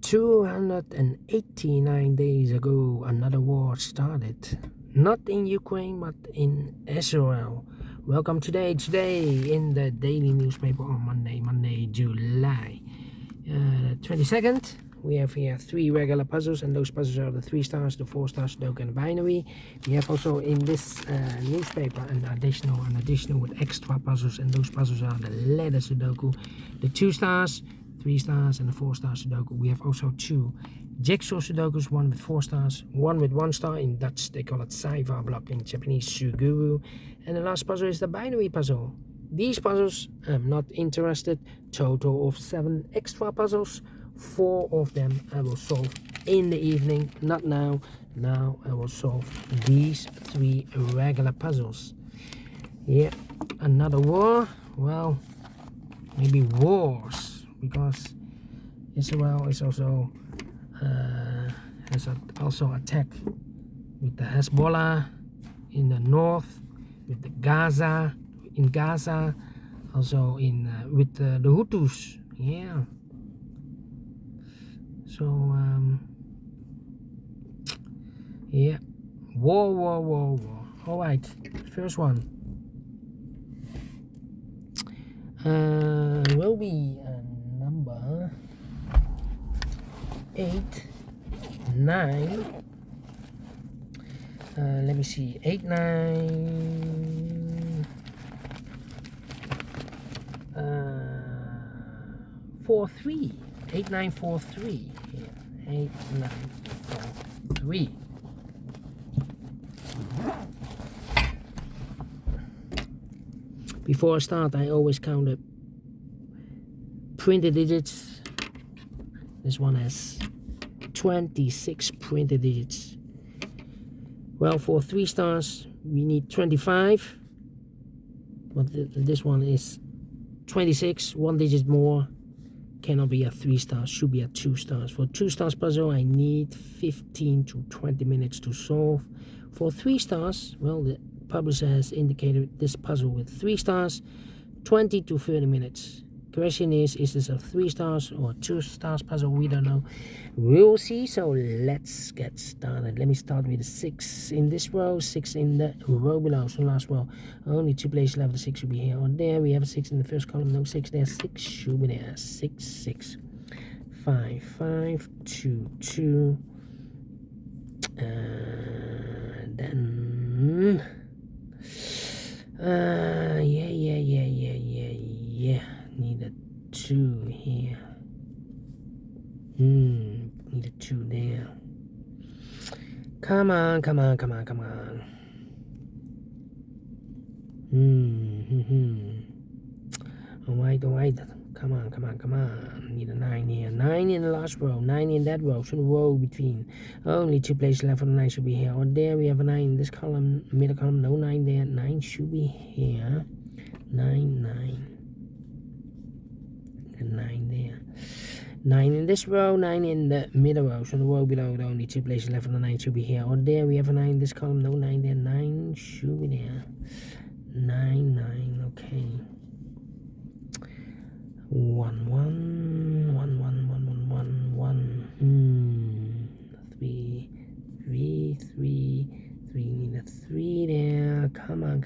289 days ago, another war started. Not in Ukraine, but in Israel. Welcome today in the daily newspaper on Monday, July 22nd. We have here 3 regular puzzles, and those puzzles are the 3 stars, the 4 stars, Sudoku, and binary. We have also in this newspaper an additional with extra puzzles, and those puzzles are the letter Sudoku, the 2 stars, 3 stars, and the 4 star Sudoku. We have also 2 jigsaw Sudokus, one with 4 stars, one with 1 star. In Dutch they call it Saiva block, in Japanese Suguru. And the last puzzle is the binary puzzle. These puzzles I'm not interested. Total of 7 extra puzzles. 4 of them I will solve in the evening, not now. Now I will solve these 3 regular puzzles. Yeah, another war. Well, maybe wars, because Israel is also has also attacked with the Hezbollah in the north, with the Gaza, also in with the Hutus. Yeah. So yeah, war. All right, first one will be number 8, 9. Let me see, 8, 9, 4, 3. 8, 9, 4, 3. Yeah. 8, 9, 4, 3. Before I start, I always count the printed digits. This one has 26 printed digits. Well, for 3 stars, we need 25. But this one is 26, 1 digit more. Cannot be a 3 stars, should be a 2 stars. For 2 stars puzzle, I need 15 to 20 minutes to solve. For 3 stars, well, the publisher has indicated this puzzle with 3 stars, 20 to 30 minutes. Question is this a 3 stars or 2 stars puzzle? We don't know. We will see. So let's get started. Let me start with the 6 in this row, 6 in the row below. So last row, only 2 places left. The 6 should be here or there. We have a 6 in the first column. No 6 there. 6 should be there. 6, 6, 5, 5, 2, 2. Then yeah. Need a 2 here. Need a 2 there. Come on. Alright. Come on. Need a 9 here. 9 in the last row. 9 in that row. So the row between. Only 2 places left for the 9 should be here. Or there we have a 9 in this column. Middle column. No 9 there. 9 should be here. 9. 9 there. 9 in this row, 9 in the middle row. So the row below, the only 2 places left for the 9 should be here. Or there we have a 9 in this column. No 9 there. 9 should be there. 9. Okay. 1. 3. 3. Need a 3 there. Come on.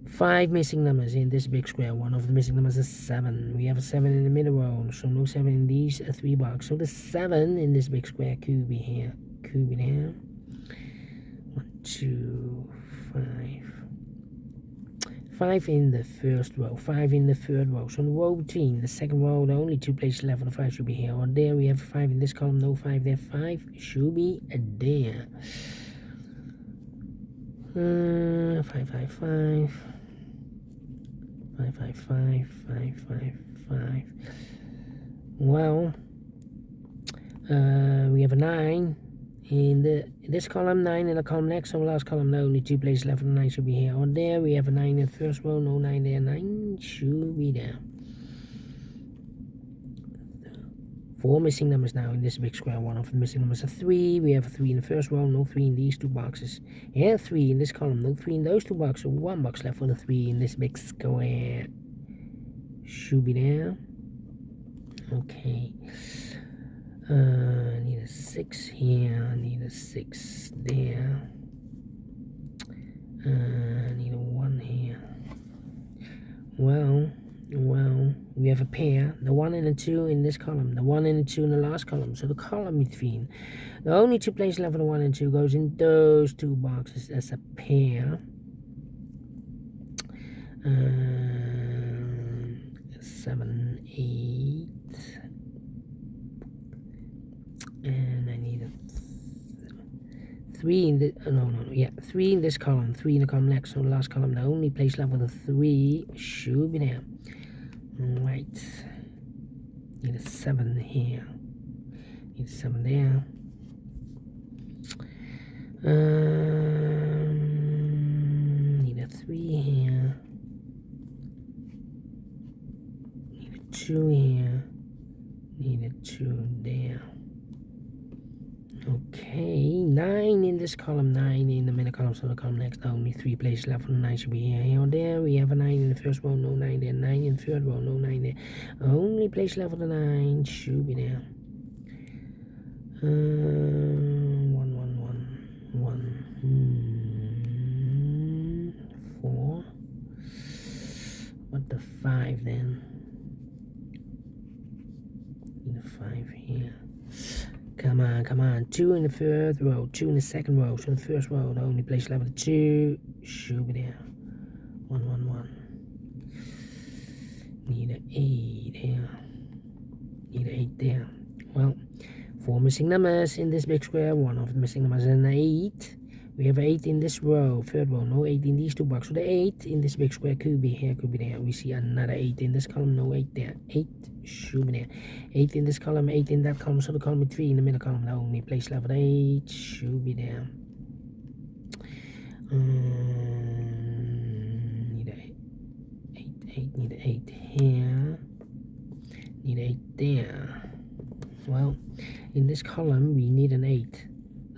5 missing numbers in this big square. One of the missing numbers is 7. We have a 7 in the middle row, so no 7 in these 3 boxes. So the 7 in this big square could be here. Could be there. 1, 2, 5. 5 in the first row. 5 in the third row. So the row between the second row, the only 2 places left for the 5 should be here. Or there we have 5 in this column. No 5 there. 5 should be there. 5, 5, 5. 5, 5, 5, 5, 5, 5. Well, we have a 9 in this column, 9 in the column next. So last column, no, only 2 places left for the 9 should be here. Or there we have a 9 in the first row, no 9 there. 9 should be there. 4 missing numbers now in this big square. One of the missing numbers is 3. We have a 3 in the first row, no 3 in these 2 boxes. Yeah, 3 in this column, no 3 in those 2 boxes. So 1 box left for the 3 in this big square. Should be there. Okay. Need a 6 here. Need a 6 there. Need a 1 here. Well, we have a pair. The 1 and the 2 in this column. The 1 and the 2 in the last column. So the column between the only two places left for the 1 and 2 goes in those two boxes as a pair. 7, 8, and I need a 3 in the 3 in this column, 3 in the column next. So the last column, the only place left with a 3 should be there. Right. Need a 7 here. Need a 7 there. Need a 3 here. Need a 2 here. Need a 2 there. Okay, 9 in this column, 9 in the middle column, so the column next, only 3 places left for the 9 should be here or there. We have a 9 in the first row, no 9 there. 9 in the third row, no 9 there. Only place left for the 9 should be there. 1, 1, 1, 4. What the 5 then? Need a 5 here. Come on. 2 in the third row, 2 in the second row. So in the first row, the only place left with 2 should be there. 1, 1, 1. Need an 8 here. Need an 8 there. Well, 4 missing numbers in this big square. One of the missing numbers is an 8. We have an 8 in this row, third row, no 8 in these two boxes. So the 8 in this big square could be here, could be there. We see another 8 in this column, no 8 there. 8 should be there. 8 in this column, 8 in that column. So the column with 3 in the middle column, the only place left with 8 should be there. Need an 8, need an 8 here. Need an 8 there. Well, in this column, we need an 8.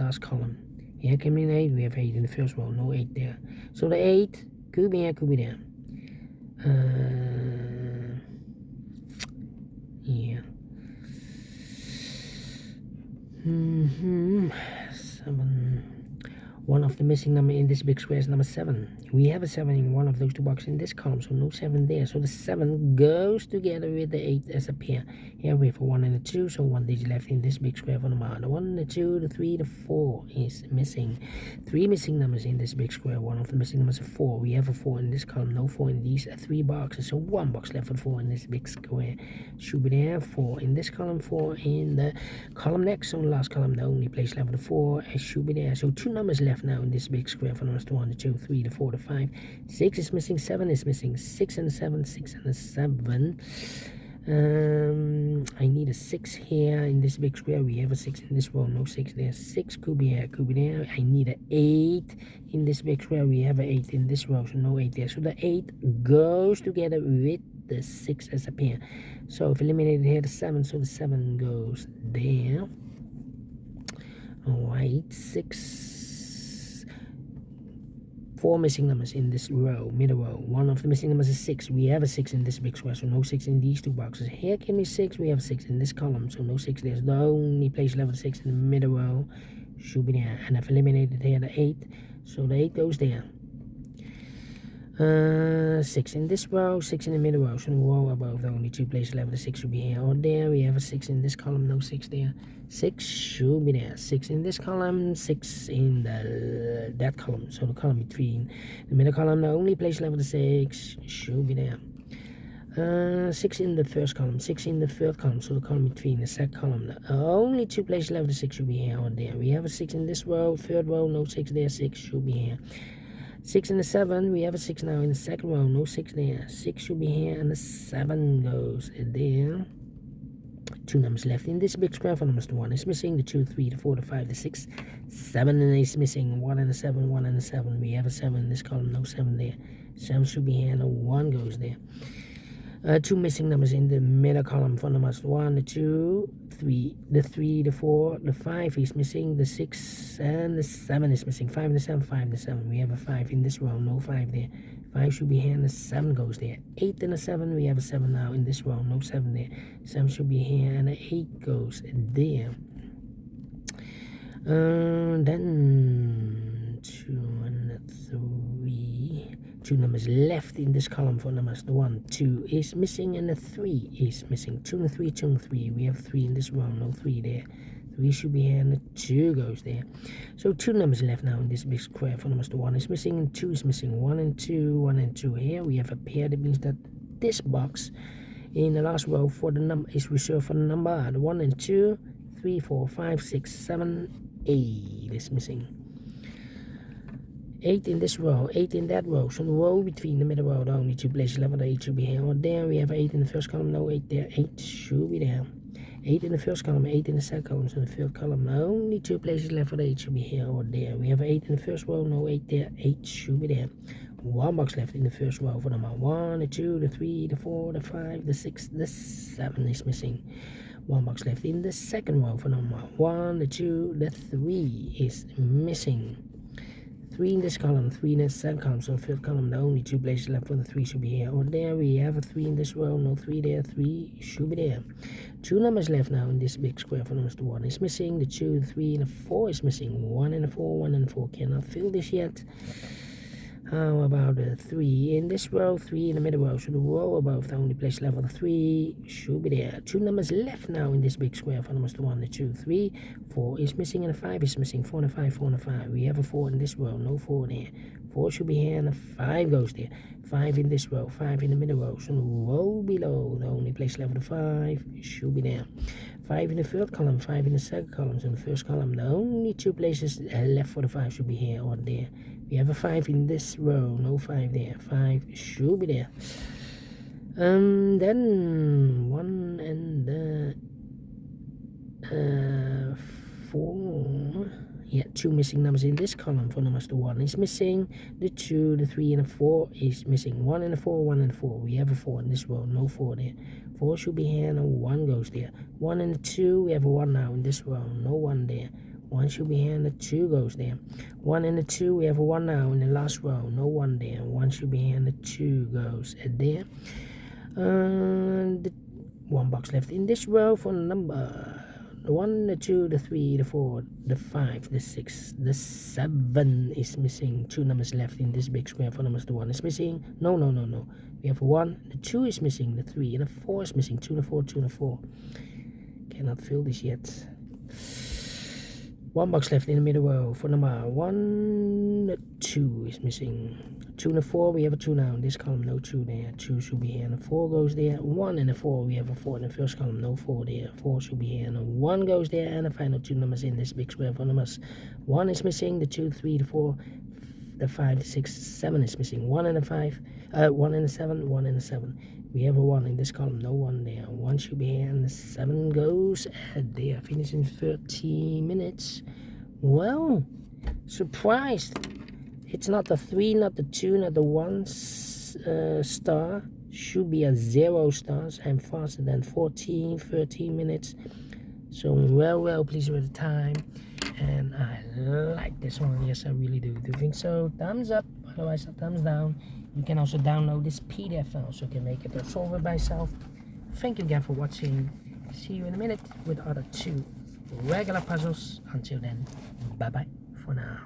Last column. Here came in 8, we have 8 in the first row, no 8 there. So the 8 could be here, could be there. Yeah. 7. One of the missing number in this big square is number 7. We have a 7 in one of those two boxes in this column, so no 7 there. So the 7 goes together with the 8 as a pair. Here we have a 1 and a 2, so 1 digit left in this big square for the number. The 1, the 2, the 3, the 4 is missing. 3 missing numbers in this big square. One of the missing numbers is 4. We have a 4 in this column, no 4 in these 3 boxes. So 1 box left for 4 in this big square. Should be there. 4 in this column, 4 in the column next. So the last column, the only place left for the 4 should be there. So 2 numbers left now in this big square for numbers 1, 2, 3, 4, 5. 6 is missing, 7 is missing. 6 and 7, 6 and 7. I need a 6 here in this big square. We have a 6 in this row, no 6 there. 6 could be here, could be there. I need an 8 in this big square. We have an 8 in this row, so no 8 there. So the 8 goes together with the 6 as a pair. So if eliminated here, the 7, so the 7 goes there. Alright, 6. 4 missing numbers in this row, middle row. One of the missing numbers is 6. We have a 6 in this big square, so no 6 in these two boxes. Here can be 6. We have 6 in this column, so no 6 there. So the only place left with 6 in the middle row should be there. And I've eliminated here the 8, so the 8 goes there. 6 in this row, 6 in the middle row. So the row above, the only 2 places left with the 6 should be here or there. We have a 6 in this column, no 6 there. 6 should be there. 6 in this column, 6 in that column. So the column between the middle column, the only place left with the 6 should be there. 6 in the first column, 6 in the third column, so the column between the second column. The only 2 places left with the 6 should be here or there. We have a 6 in this row, third row, no 6 there. 6 should be here. 6 in the 7, we have a 6 now in the second row, no 6 there. 6 should be here, and the 7 goes there. 2 numbers left in this big square for numbers. The 1 is missing, the 2, 3, the 4, the 5, the 6, 7 is missing. 1 and a 7, 1 and a 7. We have a 7 in this column, no 7 there. 7 should be here, and a 1 goes there. 2 missing numbers in the middle column for numbers 1, the 2, 3, the 3, the 4, the 5 is missing, the 6 and the 7 is missing. 5 and the 7, 5 and the 7. We have a 5 in this row, no 5 there. 5 should be here, and the 7 goes there. 8 and a 7, we have a 7 now in this row, no 7 there. 7 should be here, and the 8 goes there. Then 2 and 3. 2 numbers left in this column for numbers. The 1, 2 is missing, and the 3 is missing. 2 and 3, 2 and 3. We have 3 in this row, no 3 there. 3 should be here, and the 2 goes there. So 2 numbers left now in this big square for numbers. The 1 is missing, and 2 is missing. 1 and 2, 1 and 2 here. We have a pair. That means that this box in the last row for the number is reserved for the number 1 and 2, 3, 4, 5, 6, 7, 8 is missing. 8 in this row, 8 in that row. So the row between the middle row, the only 2 places left, the 8 should be here or there. We have 8 in the first column, no 8 there. 8 should be there. 8 in the first column, 8 in the second column. So in the third column, only 2 places left for the 8 should be here or there. We have 8 in the first row, no 8 there. 8 should be there. 1 box left in the first row for number 1, the 2, the 3, the 4, the 5, the 6, the 7 is missing. 1 box left in the second row for number 1, the 2, the 3 is missing. 3 in this column, 3 in the second column. So third column, the only 2 places left for the 3 should be here or there. We have a 3 in this row, no 3 there. 3 should be there. 2 numbers left now in this big square for numbers. The 1 is missing, the 2, the 3, and the 4 is missing. 1 and a 4, 1 and a 4 cannot fill this yet. How about the 3 in this row, 3 in the middle row? So the row above, the only place left for the 3 should be there. 2 numbers left now in this big square for numbers. The 1, the 2, 3, 4 is missing, and the 5 is missing. 4 and a 5, 4 and a 5. We have a 4 in this row, no 4 there. 4 should be here, and a 5 goes there. 5 in this row, 5 in the middle row. So the row below, the only place left for the 5 should be there. 5 in the third column, 5 in the second column. So in the first column, the only 2 places left for the 5 should be here or there. We have a 5 in this row, no 5 there. 5 should be there. Then 1 and the 4. Yeah, 2 missing numbers in this column for numbers. The 1 is missing, the 2, the 3, and the 4 is missing. 1 and a 4, 1 and 4. We have a 4 in this row, no 4 there. 4 should be here, and a 1 goes there. 1 and 2, we have a 1 now in this row, no 1 there. 1 should be here, and the 2 goes there. 1 and the 2, we have a 1 now in the last row, no 1 there. 1 should be here, and the 2 goes there. The 1 box left in this row for number. The 1, the 2, the 3, the 4, the 5, the 6, the 7 is missing. 2 numbers left in this big square for numbers. The 1 is missing. No. We have a 1, the 2 is missing, the 3, and the 4 is missing. 2 and a 4, 2 and a 4. Cannot fill this yet. 1 box left in the middle row for number 1, the 2 is missing. 2 and a 4, we have a 2 now in this column, no 2 there. 2 should be here, and a 4 goes there. 1 and a 4, we have a 4 in the first column, no 4 there. 4 should be here, and a 1 goes there, and the final 2 numbers in this big square for numbers. 1 is missing, the 2, 3, the 4, the 5, the 6, 7 is missing. 1 and a 5, 1 and a 7, 1 and a 7. We have a 1 in this column, no 1 there. 1 should be here, and the 7 goes there. Finish in 30 minutes. Well, surprised. It's not the 3, not the 2, not the 1 star. Should be a 0 stars. I'm faster than 13 minutes. So well pleased with the time. And I like this one. Yes, I really do. Do you think so? Thumbs up. Otherwise, a thumbs down. You can also download this PDF file so you can make it or solve it by yourself. Thank you again for watching. See you in a minute with other 2 regular puzzles. Until then, bye bye for now.